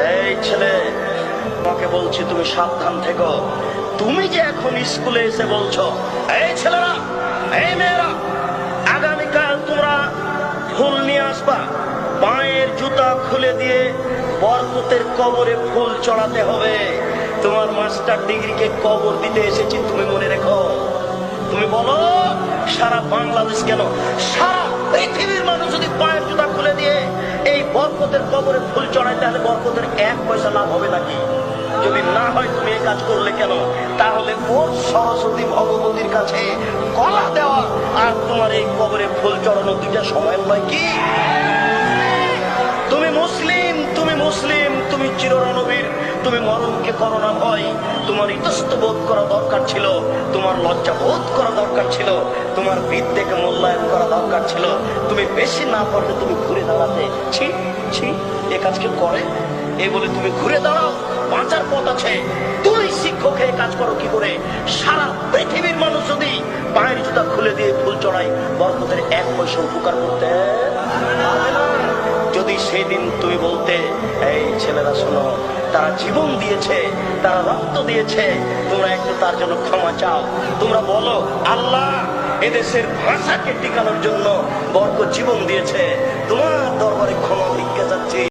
এই ছেলে, তোমাকে বলছি তুমি সাবধান থেকো। তুমি যে এখন স্কুলে এসে বলছো, এই ছেলেরা, এই মেয়েরা, আগামীকাল তোমরা ফুল নিয়ে আসবা, পায়ের জুতা খুলে দিয়ে বরকতের কবরে ফুল চড়াতে হবে। তোমার মাস্টার ডিগ্রিকে কবর দিতে এসেছি, তুমি মনে রেখো। তুমি বলো সারা বাংলাদেশ কেন, সারা পৃথিবীর মানুষ যদি পায়ের জুতা খুলে দিয়ে এই বরকতের কবরে ফুল চড়ায়, তাহলে বরকতের 1 পয়সা লাভ হবে নাকি? যদি না হয় তুমি এই কাজ করলে কেন? তাহলে ওর সরস্বতী ভগবতীর কাছে গলা দেওয়া আর তোমার এই কবরে ফুল চড়ানো দুইটা সমান নয় কি? তুমি মুসলিম, তুমি মুসলিম, তুমি চিররণবীর, তুমি মরণকে করো না ভয়। তোমার ইতস্ত বোধ করা দরকার ছিল, তোমার লজ্জা বোধ করা দরকার ছিল, তোমার বিদ্যেকে মূল্যায়ন করা দরকার ছিল। তুমি বেশি না পারলে তুমি ঘুরে দাঁড়াতে, ছি ছি, এ কাজ কেউ করে? এই বলে তুমি ঘুরে দাঁড়াও, বাঁচার পথ আছে। তুমি শিক্ষক হয়ে কাজ করো কি করে? সারা পৃথিবীর মানুষ যদি পায়ের জুতা খুলে দিয়ে ফুল চড়াই, বরকতের 1 পয়সা উপকার করতে পারবে না। যদি সেই দিন তুমি বলতে, এই ছেলেরা শোনো, তারা জীবন দিয়েছে, তারা রক্ত দিয়েছে, তোমরা একটু তার জন্য ক্ষমা চাও। তোমরা বলো, আল্লাহ এদেশের ভাষাকে টিকানোর জন্য বরকত জীবন দিয়েছে, তোমার দরবারে ক্ষমা ভিক্ষা চাচ্ছি।